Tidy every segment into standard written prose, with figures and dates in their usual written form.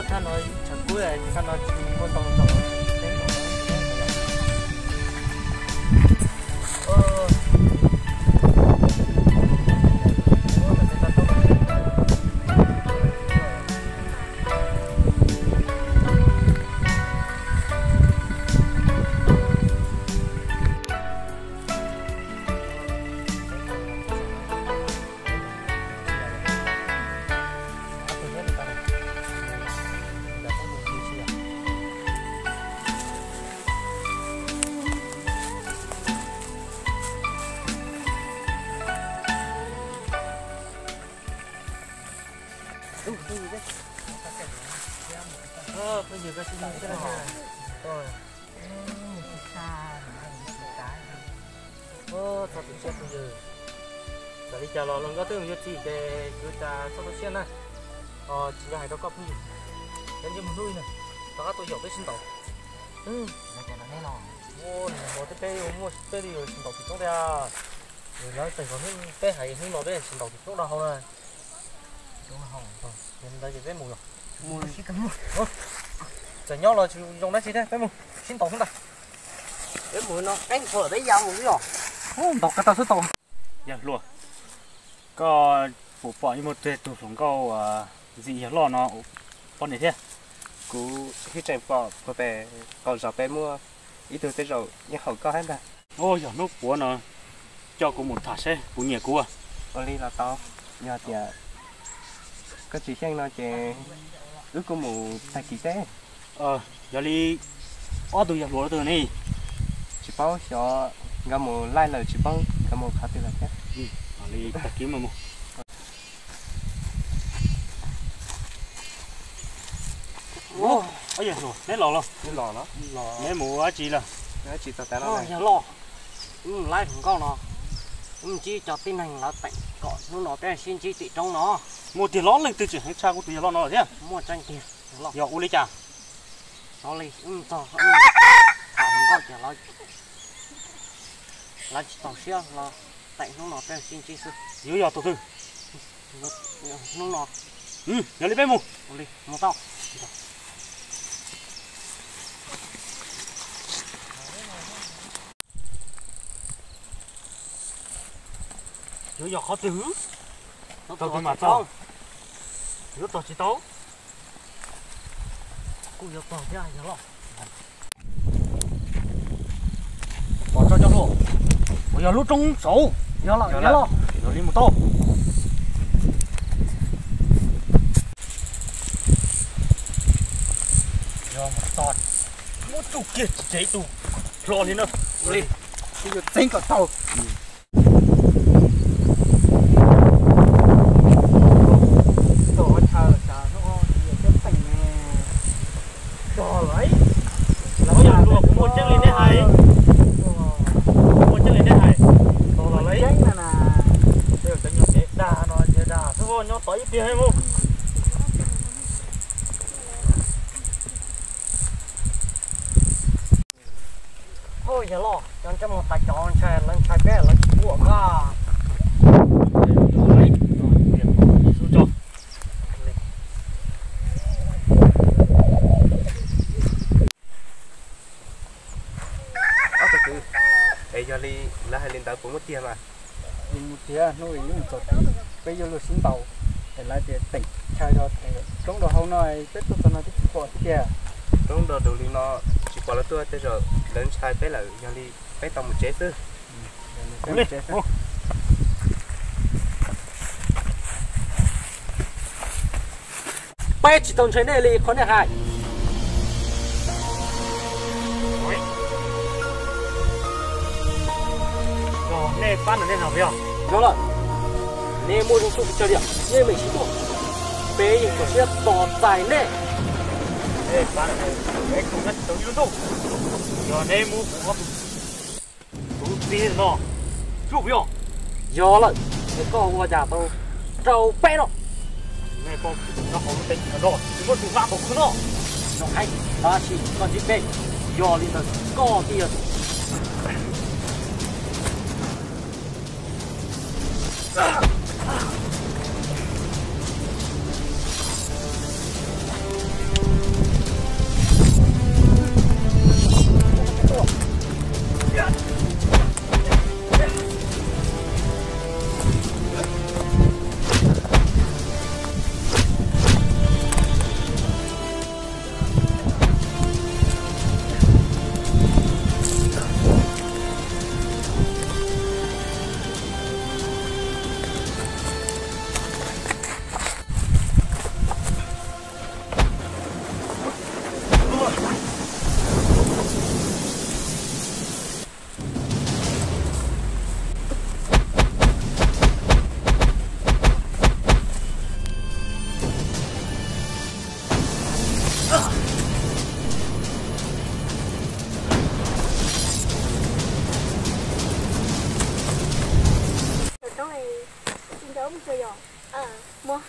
他nói chẳng cuối này他nói muốn tông tông bây giờ cái gì cái này rồi thật sự sẽ bây giờ giờ đi chào lần đó tôi muốn chỉ để chúng ta sau đó xem này chỉ là hai đứa con gì cái gì nuôi này đó tôi hiểu cái sinh tộc là cái này nó mua cái cây mua cây đi rồi sinh tộc thì chúng ta rồi nói tình còn cái hay hơn nó đấy sinh tộc thì chúng ta không này chúng ta không nên đây chỉ cái mùi rồi mùi chỉ cần mùi giờ nhau là dùng đấy gì đấy cái mùi sinh tộc không ta cái mùi nó anh phở đấy giàu mùi rồi tộc cái tao xuất tộc dạ luôn có phủ bỏ như một tuyệt thủ phóng câu gì lo nó con này thế cú khi chạy bỏ về còn giờ bé mua ít từ tới rồi nhưng không có hết cả ôi giờ lúc của nó cho cô một thả xe của nhà cô à con đi là to nhờ thì có chỉ xem nó chỉ ước có một tài kỳ thế giờ đi ở từ giờ lúa từ này chỉ bao cho gặp một lai lời chỉ bao gặp một khát từ là thế đi tài kiếm mà một ô ơi rồi lấy lò cái lò nó lấy mù á chị là lấy chị tao nó này giờ lò lai thằng con nó chỉ cho tin hành là tạnh cọ nó cái xin chỉ tị trong nó một tiền lót lên từ chuyển hay cha của tiền lót nó thế mua tranh tiền lót giờ u lấy chả nó lấy to thằng con chả là chỉ tàu xe là tạnh nó cái xin chỉ sự dưới giờ tổ tư nó giờ lấy bé mù lấy một tao dưới giờ khó từ tao cái mà tao dưới tao chỉ tao cũng giờ tao thế này rồi bỏ cho luôn bây giờ lúc trong sổ nhớ là rồi đi một tô giờ một tọt một chút kia chỉ tụ lo đi nữa đi bây giờ tính cả tàu thôi giờ lo cho một tài chọn xe lên xe bé lên của ca giờ đi là hai lên tàu cũng mất tiền mà một tiền nuôi những một bây giờ là sinh tàu để lại để tỉnh chơi cho trong đó hôm nay tết tôi nói cái quả kia trong đó đầu tiên nó chỉ qua là tôi tới rồi đến sai bé là giờ đi bé tàu một chế chứ bé chỉ tông chơi này đi con này hại này bán ở đây nào vậy? Đó là này mua trong sụp chơi điểm, này mình chỉ có bé gì có sẽ tỏ tài này. Đây bán ở đây, cái không nhất tống như đâu. Giờ này mua có đủ tiền nó, chụp vô. Giờ là cái con qua nhà tôi trâu bé đó. 那包那好得看到，如果是挖不看到，弄开拿起拿起背，腰里的高低的。么？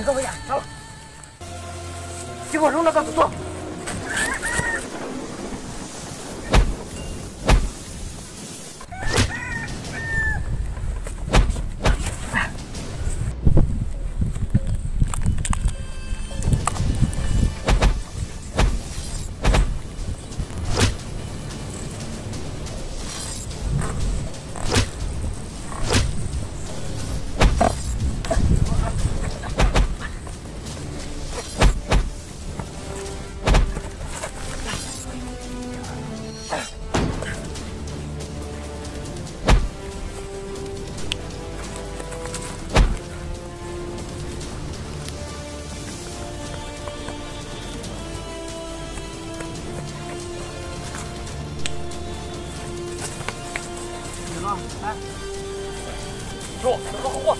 各位呀，走！结果扔那个做。来，坐，这个货。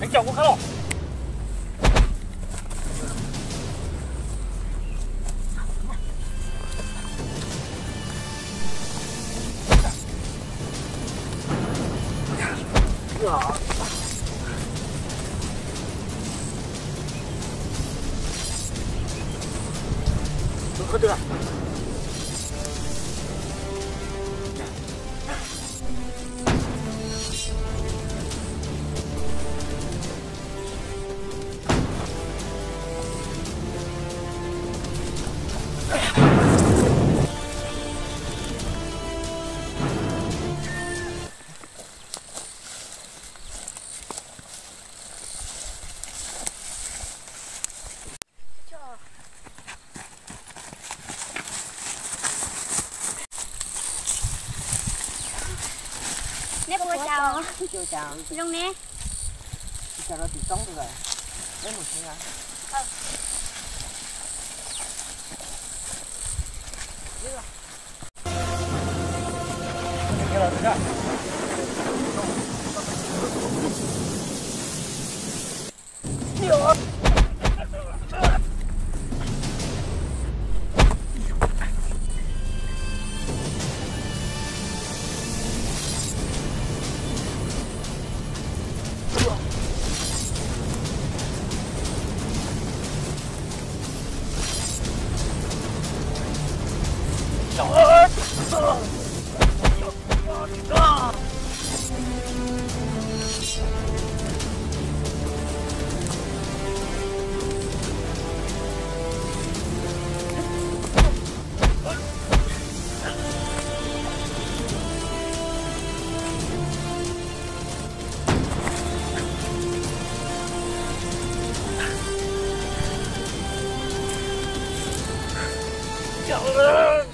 哎，叫我看了。啊！喝这个。Nếp của chào. Chào chào. Rung nè. Chào nó bị trống rồi. Lấy một cái ăn. Cái là thế nào? Nhiều. Trời ơi! chào